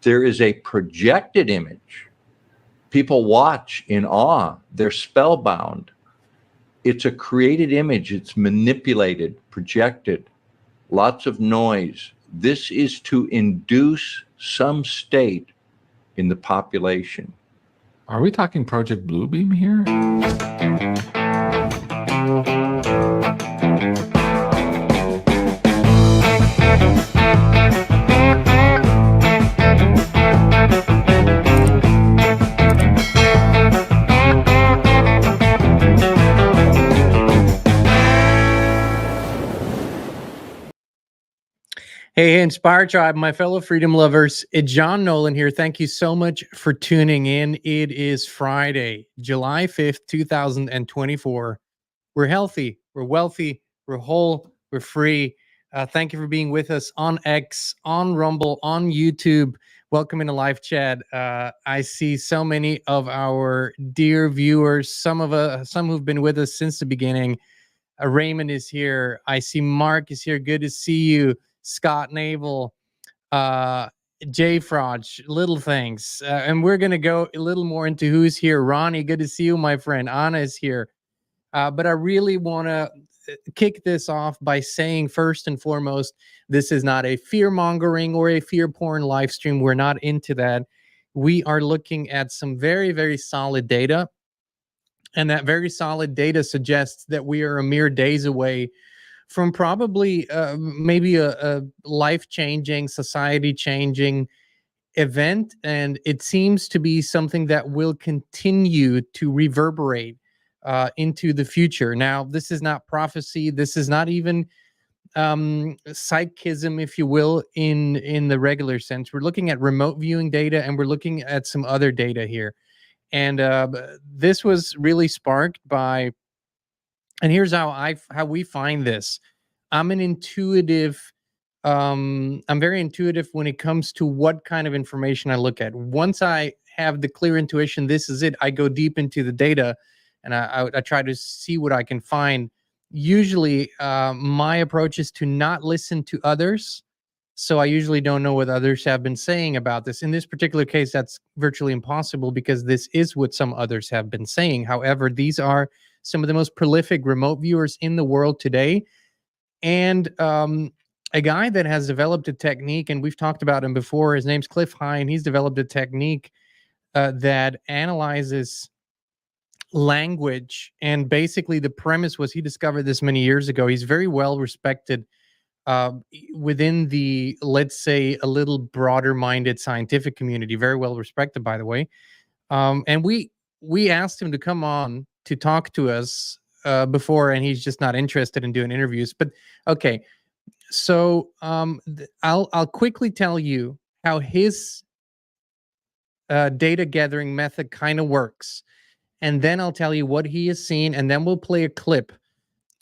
There is a projected image. People watch in awe. They're spellbound. It's a created image. It's manipulated, projected, lots of noise. This is to induce some state in the population. Are we talking Project Bluebeam here? Hey, Inspire Tribe, my fellow freedom lovers. It's John Nolan here. Thank you so much for tuning in. It is Friday, July 5th, 2024. We're healthy, we're wealthy, we're whole, we're free. Thank you for being with us on X, on Rumble, on YouTube. Welcome into live chat. I see so many of our dear viewers, some who've been with us since the beginning. Raymond is here. I see Mark is here. Good to see you. Scott Navel, Jay Frodge, Little Things. And we're going to go a little more into who's here. Ronnie, good to see you, my friend. Anna is here. But I really want to kick this off by saying, first and foremost, this is not a fear-mongering or a fear porn live stream. We're not into that. We are looking at some very, very solid data. And that very solid data suggests that we are a mere days away from probably maybe a life-changing, society-changing event. And it seems to be something that will continue to reverberate into the future. Now, this is not prophecy. This is not even psychism, if you will, in the regular sense. We're looking at remote viewing data, and we're looking at some other data here. And this was really sparked by, and here's how we find this. I'm very intuitive when it comes to what kind of information I look at. Once I have the clear intuition, this is it, I go deep into the data, and I try to see what I can find. Usually, my approach is to not listen to others. So I usually don't know what others have been saying about this. In this particular case, that's virtually impossible because this is what some others have been saying. However, these are some of the most prolific remote viewers in the world today. And a guy that has developed a technique, and we've talked about him before, his name's Clif, and he's developed a technique that analyzes language. And basically the premise was, he discovered this many years ago. He's very well respected within the, let's say, a little broader minded scientific community, very well respected, by the way. And we asked him to come on to talk to us before, and he's just not interested in doing interviews. But okay, so I'll quickly tell you how his data gathering method kind of works, and then I'll tell you what he has seen, and then we'll play a clip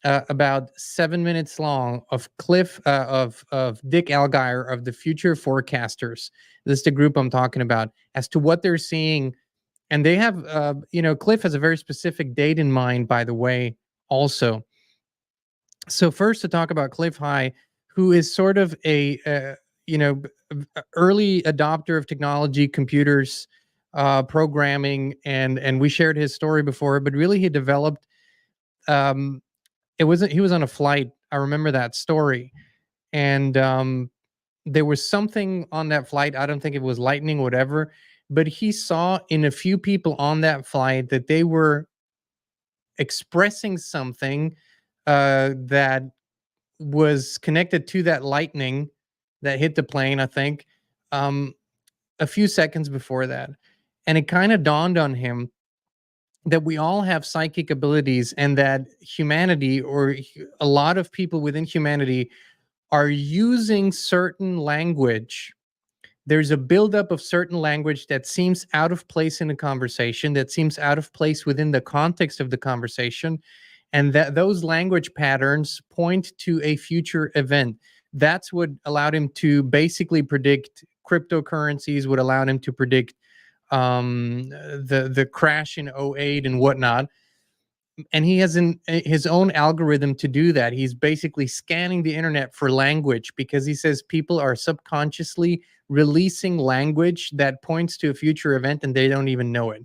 about 7 minutes long of Clif of Dick Allgire of the Future Forecasters. This is the group I'm talking about, as to what they're seeing. And they have, Clif has a very specific date in mind, by the way, also. So first, to talk about Clif High, who is sort of a early adopter of technology, computers, programming, and we shared his story before. But really, he developed. He was on a flight. I remember that story, and there was something on that flight. I don't think it was lightning, whatever. But he saw in a few people on that flight that they were expressing something that was connected to that lightning that hit the plane, I think, a few seconds before that. And it kind of dawned on him that we all have psychic abilities, and that humanity, or a lot of people within humanity, are using certain language. There's a buildup of certain language that seems out of place in a conversation, that seems out of place within the context of the conversation, and that those language patterns point to a future event. That's what allowed him to basically predict cryptocurrencies, what allowed him to predict the crash in 2008 and whatnot. and he has his own algorithm to do that. He's basically scanning the internet for language, because he says people are subconsciously releasing language that points to a future event and they don't even know it.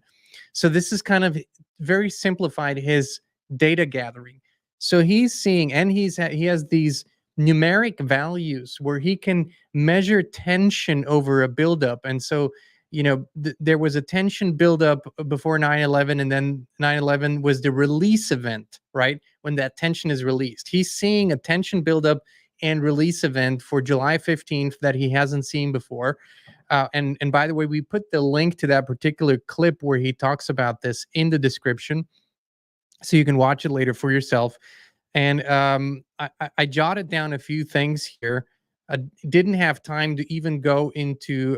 So this is kind of very simplified his data gathering. So he's seeing, and he has these numeric values where he can measure tension over a buildup. And so, there was a tension buildup before 9/11, and then 9/11 was the release event, right? When that tension is released. He's seeing a tension buildup and release event for July 15th that he hasn't seen before. And by the way, we put the link to that particular clip where he talks about this in the description, so you can watch it later for yourself. And I jotted down a few things here. I didn't have time to even go into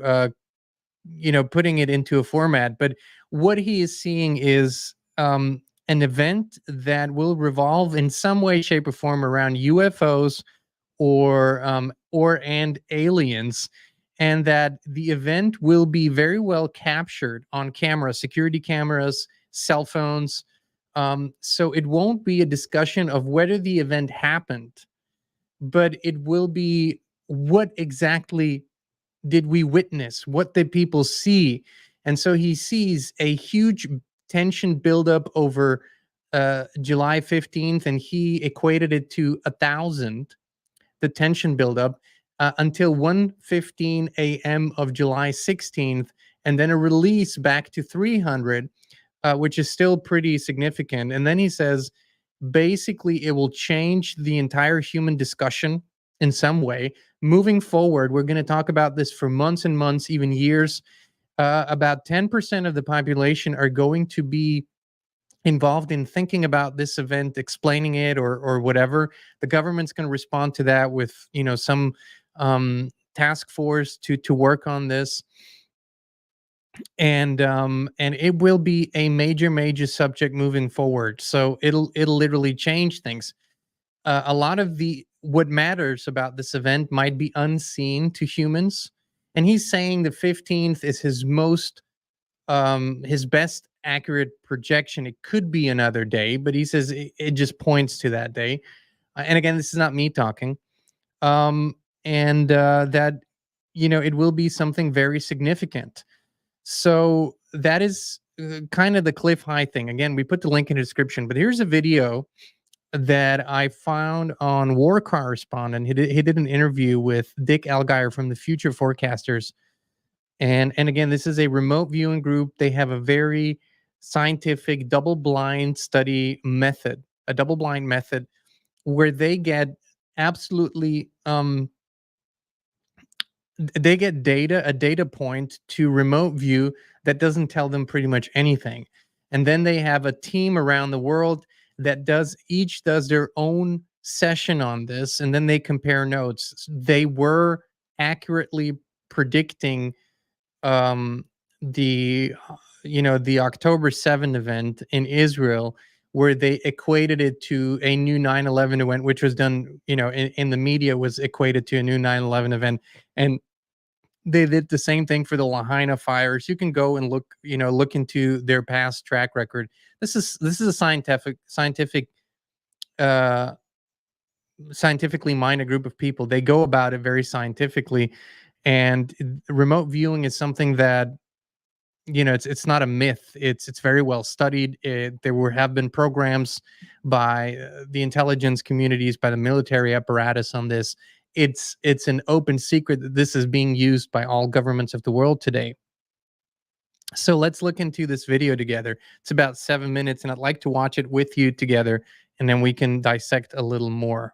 putting it into a format, but what he is seeing is an event that will revolve in some way, shape, or form around UFOs and aliens, and that the event will be very well captured on camera, security cameras, cell phones. So it won't be a discussion of whether the event happened, but it will be what exactly did we witness? What did people see? And so he sees a huge tension buildup over July 15th, and he equated it to 1,000, the tension buildup, until 1:15 a.m. of July 16th, and then a release back to 300, which is still pretty significant. And then he says, basically, it will change the entire human discussion in some way. Moving forward, we're going to talk about this for months and months, even years. About 10% of the population are going to be involved in thinking about this event, explaining it, or whatever. The government's going to respond to that with, some task force to work on this. And it will be a major subject moving forward. So it'll literally change things. A lot of what matters about this event might be unseen to humans, and he's saying the 15th is his best accurate projection. It could be another day, but he says it just points to that day. And again, this is not me talking. And that it will be something very significant. So that is kind of the Clif High thing. Again, we put the link in the description, but here's a video that I found on War Correspondent. He did an interview with Dick Allgire from the Future Forecasters. And again, this is a remote viewing group. They have a very scientific double-blind study method, a double-blind method where they get absolutely they get a data point to remote view that doesn't tell them pretty much anything. And then they have a team around the world that each does their own session on this, and then they compare notes. They were accurately predicting the October 7 event in Israel, where they equated it to a new 9/11 event, which was done, in the media was equated to a new 9/11 event. And they did the same thing for the Lahaina fires. You can go and look into their past track record. This is a scientifically minded group of people. They go about it very scientifically, and remote viewing is something that it's not a myth. It's very well studied. There have been programs by the intelligence communities, by the military apparatus on this. It's an open secret that this is being used by all governments of the world today. So let's look into this video together. It's about 7 minutes, and I'd like to watch it with you together, and then we can dissect a little more.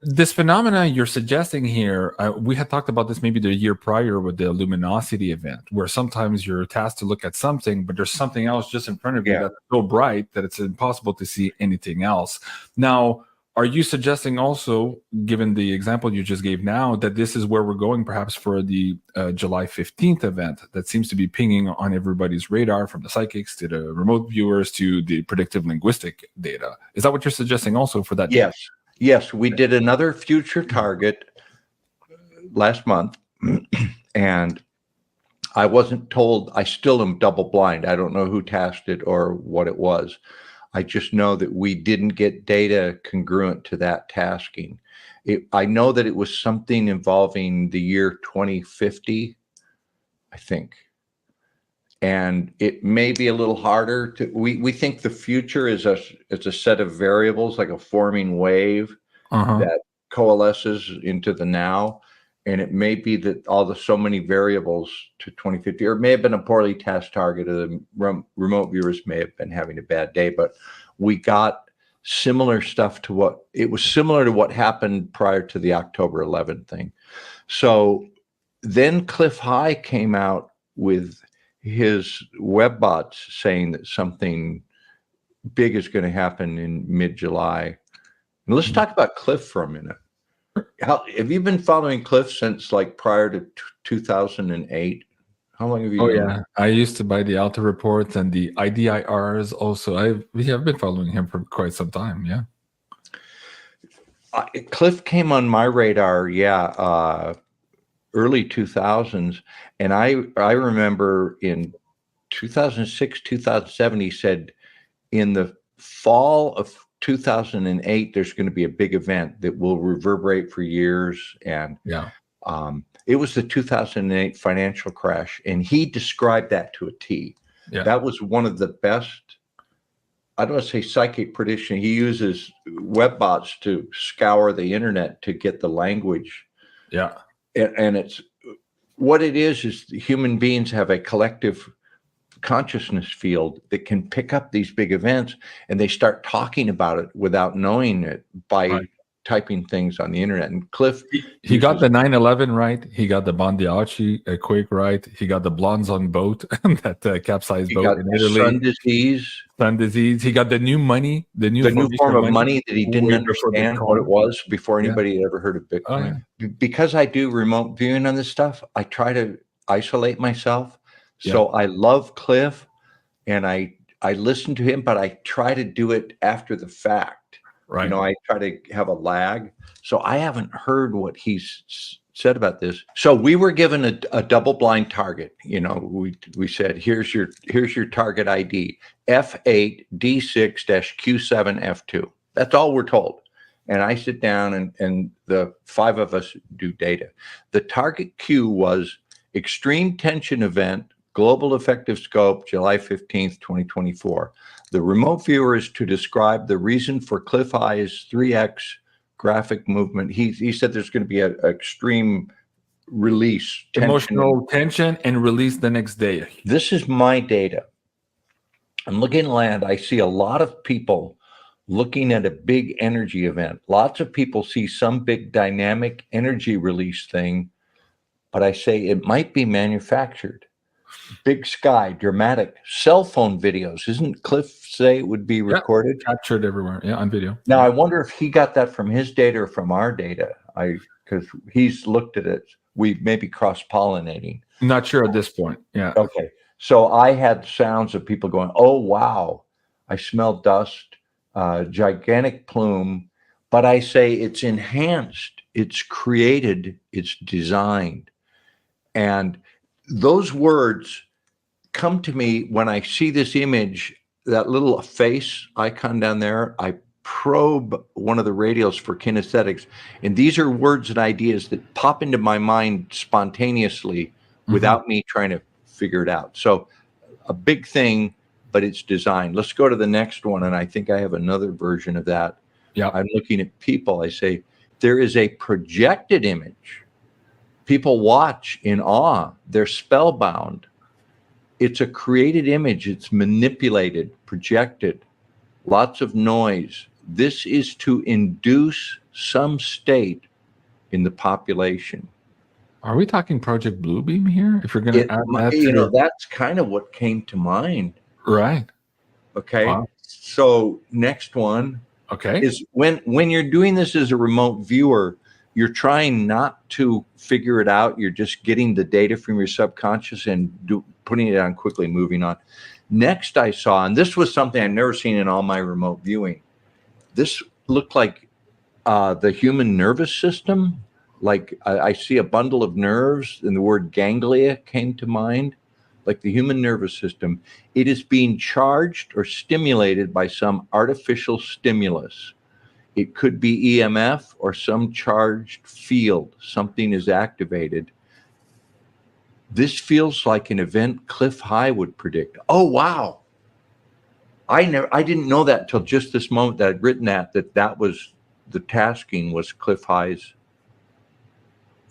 This phenomena you're suggesting here, we had talked about this maybe the year prior with the luminosity event, where sometimes you're tasked to look at something, but there's something else just in front of you that's so bright that it's impossible to see anything else. Now, are you suggesting also, given the example you just gave now, that this is where we're going perhaps for the July 15th event that seems to be pinging on everybody's radar, from the psychics to the remote viewers to the predictive linguistic data? Is that what you're suggesting also for that? Yes. Yes, we did another future target last month, and I wasn't told. I still am double blind. I don't know who tasked it or what it was. I just know that we didn't get data congruent to that tasking. I know that it was something involving the year 2050, I think. And it may be a little harder to, we think the future is a set of variables, like a forming wave that coalesces into the now. And it may be that so many variables to 2050, or it may have been a poorly tasked target, or the remote viewers may have been having a bad day, but we got similar stuff to what happened prior to the October 11th thing. So then Clif High came out with his web bots saying that something big is going to happen in mid-July. And let's talk about Clif for a minute. Have you been following Clif since like prior to 2008? How long have you? Oh yeah, I used to buy the Alta reports and the IDIRs. Also, we have been following him for quite some time. Yeah, Clif came on my radar. Early 2000s, and I remember in 2006, 2007, he said in the fall of 2008 there's going to be a big event that will reverberate for years. And it was the 2008 financial crash, and he described that to a T. That was one of the best, I don't want to say psychic prediction. He uses web bots to scour the internet to get the language. And it's what it is human beings have a collective consciousness field that can pick up these big events, and they start talking about it without knowing it by typing things on the internet. And Clif, he got the 9/11 right. He got the Bondiachi quake right. He got the blondes on boat, that capsized boat in Italy. Sun disease. He got the new money, the new form of money that he didn't understand what it was before anybody had ever heard of Bitcoin. Because I do remote viewing on this stuff, I try to isolate myself. So I love Clif, and I listen to him, but I try to do it after the fact. You know, I try to have a lag. So I haven't heard what he's said about this. So we were given a double blind target. You know, we said, here's your target ID, F8D6-Q7F2. That's all we're told. And I sit down and the 5 of us do data. The target Q was extreme tension event, global effective scope, July 15th, 2024. The remote viewer is to describe the reason for Clif High's 3x graphic movement. He said there's going to be an extreme release. Emotional tension and release the next day. This is my data. I'm looking at land. I see a lot of people looking at a big energy event. Lots of people see some big dynamic energy release thing, but I say it might be manufactured. Big sky, dramatic cell phone videos. Isn't Clif say it would be recorded? Captured everywhere. Yeah, on video. Now, I wonder if he got that from his data or from our data. Because he's looked at it. We may be cross-pollinating. Not sure at this point. Yeah. Okay. So I had sounds of people going, oh, wow, I smell dust, gigantic plume. But I say it's enhanced, it's created, it's designed. And those words come to me when I see this image, that little face icon down there. I probe one of the radials for kinesthetics, and these are words and ideas that pop into my mind spontaneously without me trying to figure it out. So a big thing, but it's designed. Let's go to the next one, and I think I have another version of that. I'm looking at people. I say there is a projected image. People watch in awe. They're spellbound. It's a created image. It's manipulated, projected, lots of noise. This is to induce some state in the population. Are we talking Project Bluebeam here? If you're going to add that, that's kind of what came to mind. Right. Okay. Wow. So next one. Okay. Is when you're doing this as a remote viewer, you're trying not to figure it out. You're just getting the data from your subconscious and putting it on quickly, moving on. Next I saw, and this was something I've never seen in all my remote viewing. This looked like the human nervous system. Like I see a bundle of nerves, and the word ganglia came to mind. like the human nervous system, it is being charged or stimulated by some artificial stimulus. It could be EMF or some charged field. Something is activated. This feels like an event Clif High would predict. Oh, wow. I didn't know that until just this moment that I'd written that was the tasking was Clif High's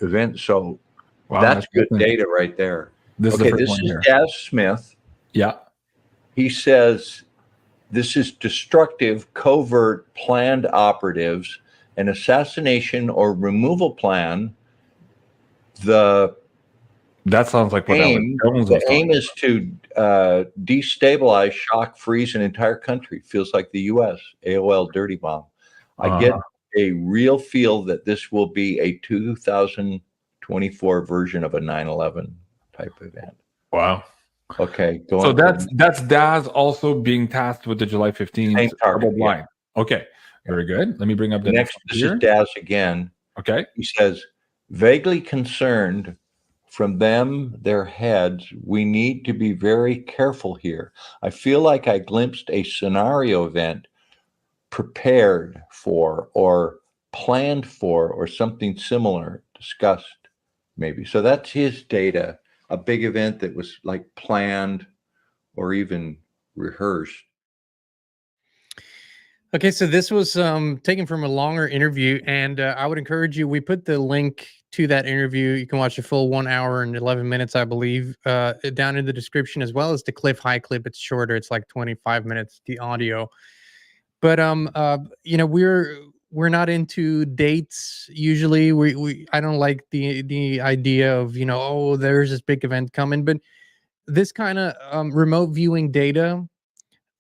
event. So Wow, that's good different. data right there. This Okay, is, this is Daz Smith. Yeah. He says, this is destructive, covert, planned operatives, an assassination or removal plan. That sounds like what The aim is to destabilize, shock, freeze an entire country. Feels like the U.S. AOL dirty bomb. I get a real feel that this will be a 2024 version of a 9/11 type event. Wow. Okay, go so on. that's Daz also being tasked with the July 15th double blind. Yeah. Okay, very good. Let me bring up the next. This is Daz again. Okay. He says, vaguely concerned from them, their heads, we need to be very careful here. I feel like I glimpsed a scenario event prepared for or planned for or something similar discussed maybe. So that's his data, a big event that was like planned or even rehearsed. Okay, so this was taken from a longer interview, and I would encourage you, we put the link to that interview. You can watch the full 1 hour and 11 minutes, I believe, down in the description, as well as the Clif High clip. It's shorter. It's like 25 minutes, the audio. But you know, we're not into dates usually. I don't like the idea of, you know, oh, there's this big event coming, but this kind of remote viewing data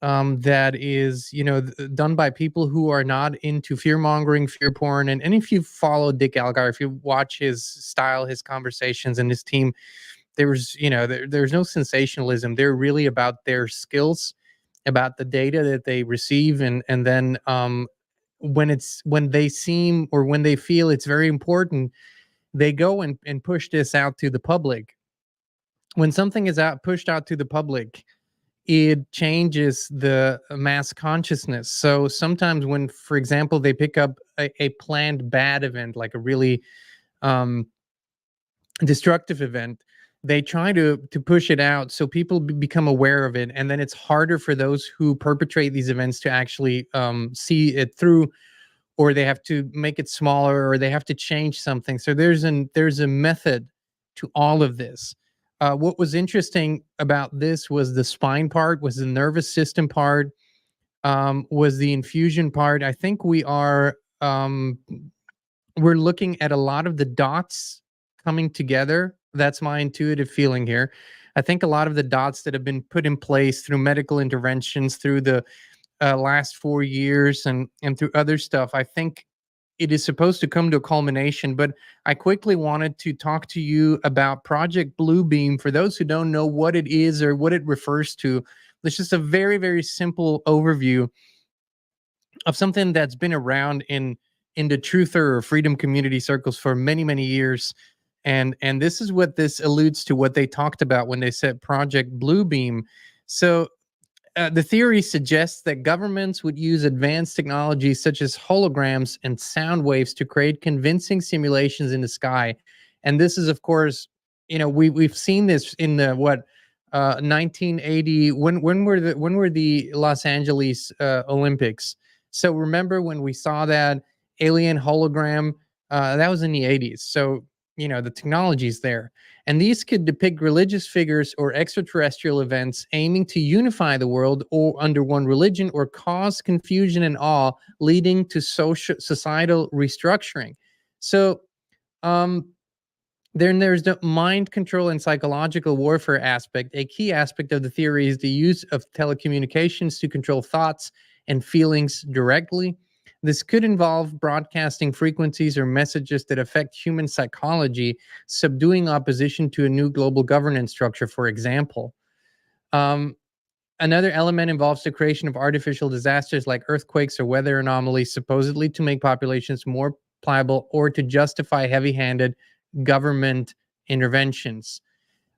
that is, you know, done by people who are not into fear mongering, fear porn. And if you follow Dick Allgire, if you watch his style, his conversations, and his team, there's, you know, there's no sensationalism. They're really about their skills, about the data that they receive, and then when they seem, or when they feel it's very important, they go and push this out to the public. When something is pushed out to the public, it changes the mass consciousness. So sometimes when, for example, they pick up a planned bad event, like a really destructive event, they try to push it out so people become aware of it, and then it's harder for those who perpetrate these events to actually see it through, or they have to make it smaller, or they have to change something. So there's a method to all of this. What was interesting about this was the spine part, was the nervous system part, was the infusion part. I think we're looking at a lot of the dots coming together. That's my intuitive feeling here. I think a lot of the dots that have been put in place through medical interventions, through the last 4 years, and through other stuff, I think it is supposed to come to a culmination. But I quickly wanted to talk to you about Project Bluebeam. For those who don't know what it is or what it refers to, it's just a very, very simple overview of something that's been around in the truther or freedom community circles for many, many years. And this is what this alludes to, what they talked about when they said Project Bluebeam. So the theory suggests that governments would use advanced technologies such as holograms and sound waves to create convincing simulations in the sky. And this is, of course, you know, we've seen this in the 1980, when were the Los Angeles Olympics. So remember when we saw that alien hologram, that was in the 80s. So, you know, the technology's there. And these could depict religious figures or extraterrestrial events aiming to unify the world or under one religion, or cause confusion and awe, leading to societal restructuring. So then there's the mind control and psychological warfare aspect. A key aspect of the theory is the use of telecommunications to control thoughts and feelings directly. This could involve broadcasting frequencies or messages that affect human psychology, subduing opposition to a new global governance structure, for example. Another element involves the creation of artificial disasters like earthquakes or weather anomalies, supposedly to make populations more pliable or to justify heavy-handed government interventions.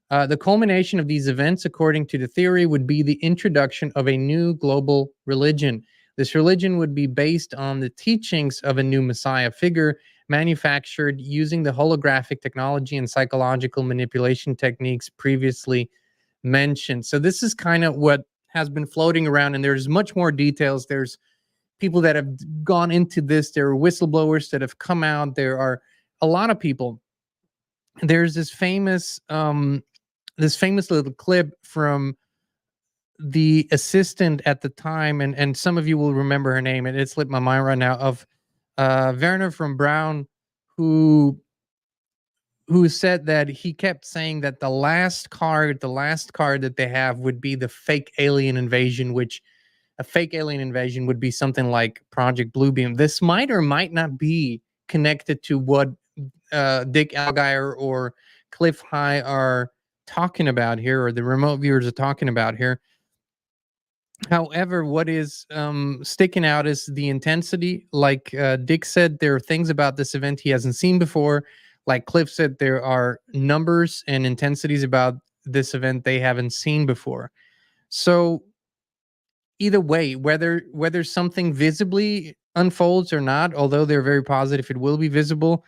The culmination of these events, according to the theory, would be the introduction of a new global religion. This religion would be based on the teachings of a new Messiah figure, manufactured using the holographic technology and psychological manipulation techniques previously mentioned. So this is kind of what has been floating around, and there's much more details. There's people that have gone into this. There are whistleblowers that have come out. There are a lot of people. There's this famous little clip from the assistant at the time, and some of you will remember her name, and it slipped my mind right now, of Werner from Braun, who said that he kept saying that the last card that they have would be the fake alien invasion, which a fake alien invasion would be something like Project Bluebeam. This might or might not be connected to what Dick Allgire or Clif High are talking about here, or the remote viewers are talking about here. However, what is sticking out is the intensity. Like Dick said, there are things about this event he hasn't seen before. Like Cliff said, there are numbers and intensities about this event they haven't seen before. So either way, whether something visibly unfolds or not, although they're very positive it will be visible,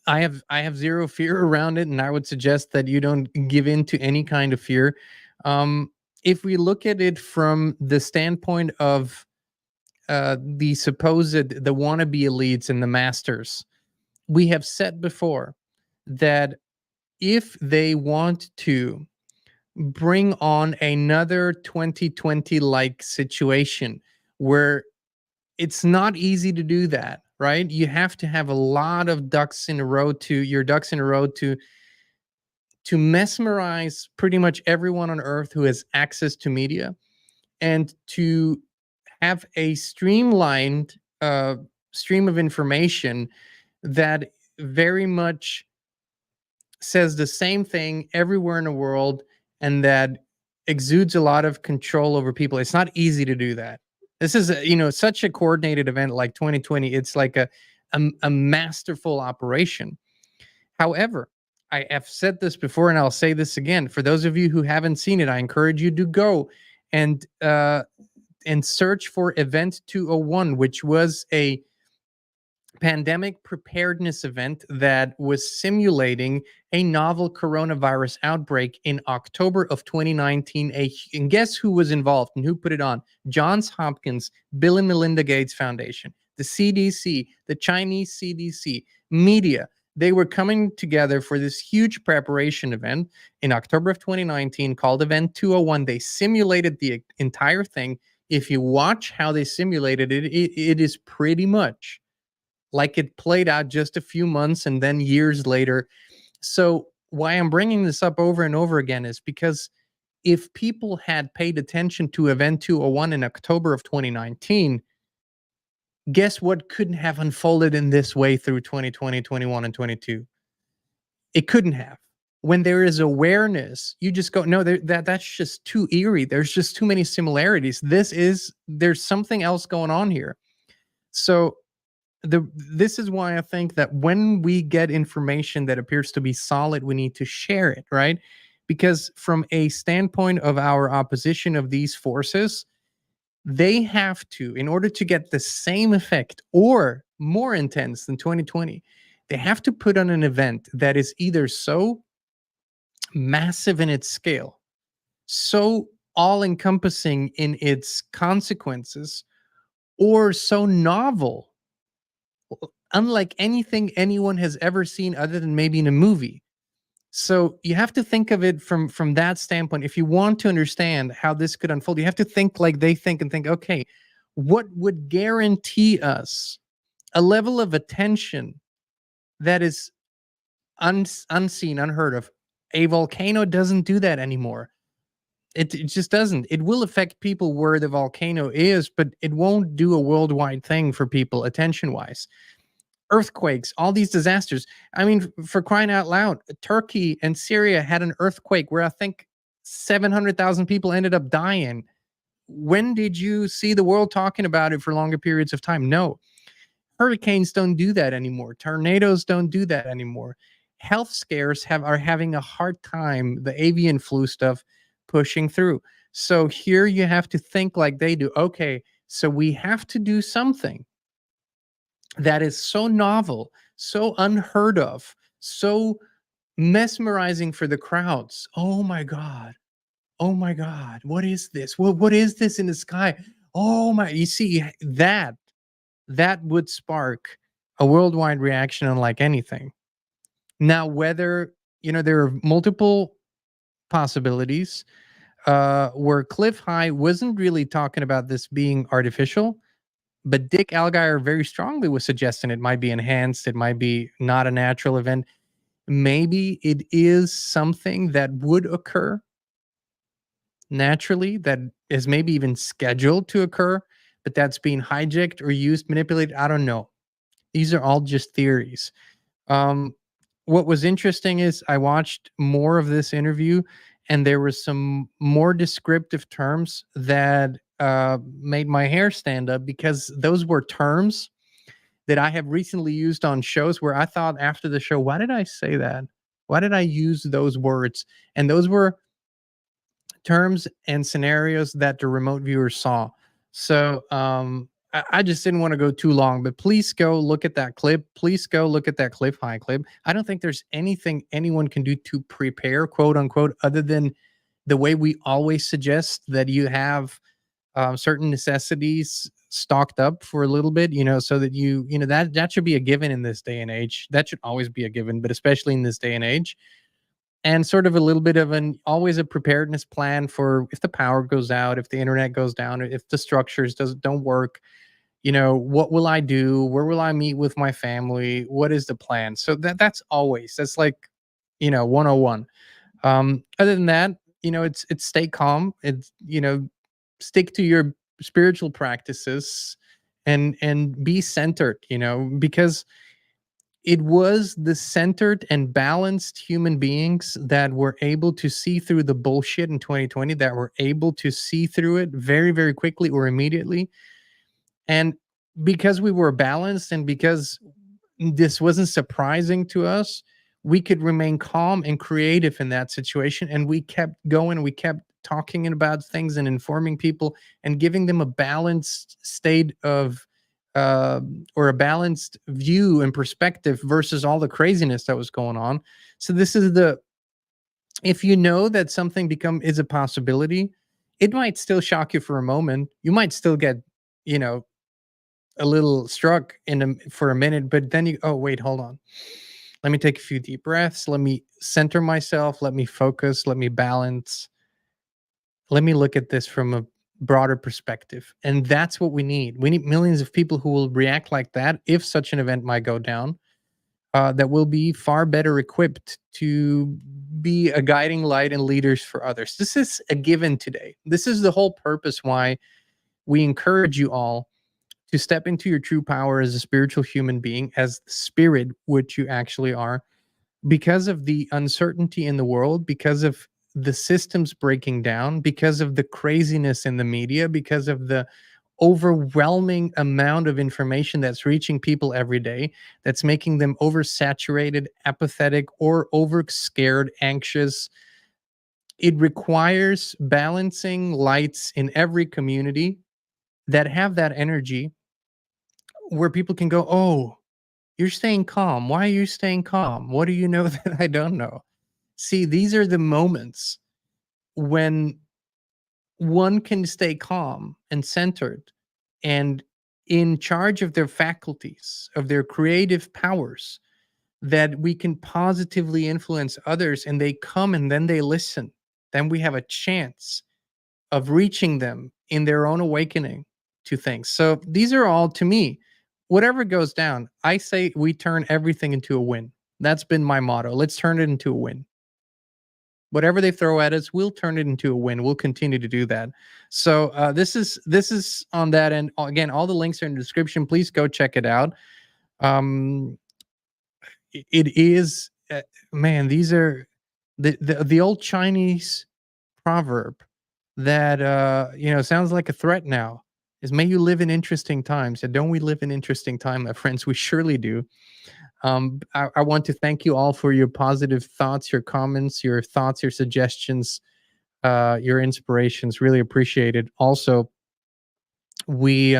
I have zero fear around it, and I would suggest that you don't give in to any kind of fear. If we look at it from the standpoint of the wannabe elites and the masters, we have said before that if they want to bring on another 2020-like situation where it's not easy to do that, right? You have to have a lot of ducks in a row to mesmerize pretty much everyone on earth who has access to media, and to have a streamlined stream of information that very much says the same thing everywhere in the world, and that exudes a lot of control over people. It's not easy to do that. This is such a coordinated event like 2020. It's like a masterful operation. However, I have said this before, and I'll say this again. For those of you who haven't seen it, I encourage you to go and search for Event 201, which was a pandemic preparedness event that was simulating a novel coronavirus outbreak in October of 2019. And guess who was involved and who put it on? Johns Hopkins, Bill and Melinda Gates Foundation, the CDC, the Chinese CDC, media. They were coming together for this huge preparation event in October of 2019 called Event 201. They simulated the entire thing. If you watch how they simulated it, it is pretty much like it played out just a few months and then years later. So why I'm bringing this up over and over again is because if people had paid attention to Event 201 in October of 2019, guess what couldn't have unfolded in this way through 2020, 21, and 22? It couldn't have. When there is awareness, you just go, no, that's just too eerie. There's just too many similarities. There's something else going on here. So this is why I think that when we get information that appears to be solid, we need to share it, right? Because from a standpoint of our opposition of these forces, they have to, in order to get the same effect or more intense than 2020, they have to put on an event that is either so massive in its scale, so all-encompassing in its consequences, or so novel, unlike anything anyone has ever seen other than maybe in a movie. So you have to think of it from that standpoint. If you want to understand how this could unfold, you have to think like they think and think, okay, what would guarantee us a level of attention that is unseen, unheard of? A volcano doesn't do that anymore. It just doesn't. It will affect people where the volcano is, but it won't do a worldwide thing for people attention-wise. Earthquakes, all these disasters. I mean, for crying out loud, Turkey and Syria had an earthquake where I think 700,000 people ended up dying. When did you see the world talking about it for longer periods of time? No. Hurricanes don't do that anymore. Tornadoes don't do that anymore. health scares are having a hard time, the avian flu stuff, pushing through. So here you have to think like they do. Okay, so we have to do something that is so novel, so unheard of, so mesmerizing for the crowds. Oh my God. Oh my God. What is this? What is this in the sky? Oh my, you see that would spark a worldwide reaction unlike anything. Now, whether, there are multiple possibilities where Clif High wasn't really talking about this being artificial, but Dick Allgire very strongly was suggesting it might be enhanced, it might be not a natural event. Maybe it is something that would occur naturally, that is maybe even scheduled to occur, but that's being hijacked or used, manipulated. I don't know. These are all just theories. Um, what was interesting is I watched more of this interview, and there were some more descriptive terms that made my hair stand up, because those were terms that I have recently used on shows where I thought after the show, why did I say that? Why did I use those words? And those were terms and scenarios that the remote viewers saw. So I just didn't want to go too long, but please go look at that clip. Please go look at that Clif High clip. I don't think there's anything anyone can do to prepare, quote unquote, other than the way we always suggest that you have certain necessities stocked up for a little bit, so that that should be a given in this day and age. That should always be a given, but especially in this day and age. And sort of a little bit of always a preparedness plan for if the power goes out, if the internet goes down, if the structures don't work, what will I do? Where will I meet with my family? What is the plan? So that's like, 101. Other than that, it's stay calm. It's, stick to your spiritual practices and be centered, because it was the centered and balanced human beings that were able to see through the bullshit in 2020, that were able to see through it very, very quickly or immediately. And because we were balanced and because this wasn't surprising to us, we could remain calm and creative in that situation. And we kept going, we kept talking about things and informing people and giving them a balanced state of or a balanced view and perspective versus all the craziness that was going on. So this is if you know that something is a possibility, it might still shock you for a moment. You might still get, a little struck for a minute, but then oh wait, hold on. Let me take a few deep breaths. Let me center myself. Let me focus. Let me balance. Let me look at this from a broader perspective. And that's what we need. We need millions of people who will react like that if such an event might go down, that will be far better equipped to be a guiding light and leaders for others. This is a given today. This is the whole purpose why we encourage you all to step into your true power as a spiritual human being, as the spirit, which you actually are, because of the uncertainty in the world, because of the systems breaking down, because of the craziness in the media, because of the overwhelming amount of information that's reaching people every day, that's making them oversaturated, apathetic, or over scared, anxious. It requires balancing lights in every community that have that energy, where people can go, oh, you're staying calm. Why are you staying calm? What do you know that I don't know? See, these are the moments when one can stay calm and centered and in charge of their faculties, of their creative powers, that we can positively influence others, and they come and then they listen. Then we have a chance of reaching them in their own awakening to things. So these are all, to me, whatever goes down, I say we turn everything into a win. That's been my motto. Let's turn it into a win. Whatever they throw at us, we'll turn it into a win. We'll continue to do that. So this is on that end. Again, all the links are in the description. Please go check it out. It is, man, these are the old Chinese proverb that sounds like a threat now, is may you live in interesting times. And don't we live in interesting time, my friends? We surely do. I want to thank you all for your positive thoughts, your comments, your thoughts, your suggestions, your inspirations. Really appreciate it. Also, we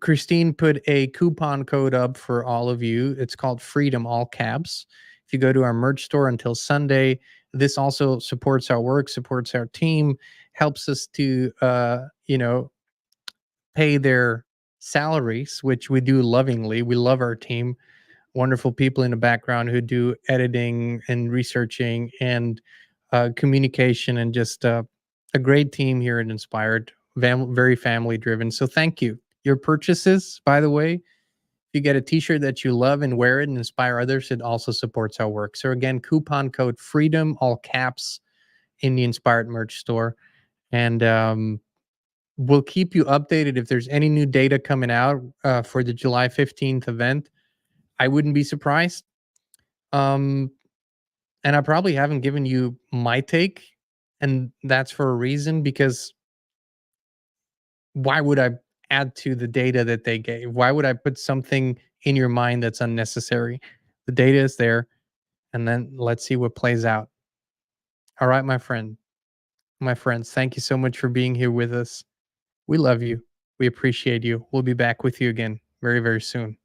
Christine put a coupon code up for all of you. It's called Freedom, all caps. If you go to our merch store until Sunday, this also supports our work, supports our team, helps us to pay their salaries, which we do lovingly. We love our team. Wonderful people in the background who do editing and researching and communication, and just a great team here at Inspired, very family driven. So thank you. Your purchases, by the way, if you get a t-shirt that you love and wear it and inspire others, it also supports our work. So again, coupon code FREEDOM, all caps, in the Inspired merch store. And we'll keep you updated if there's any new data coming out for the July 15th event. I wouldn't be surprised. And I probably haven't given you my take, and that's for a reason, because why would I add to the data that they gave? Why would I put something in your mind that's unnecessary? The data is there, and then let's see what plays out. All right, my friends, thank you so much for being here with us. We love you. We appreciate you. We'll be back with you again very, very soon.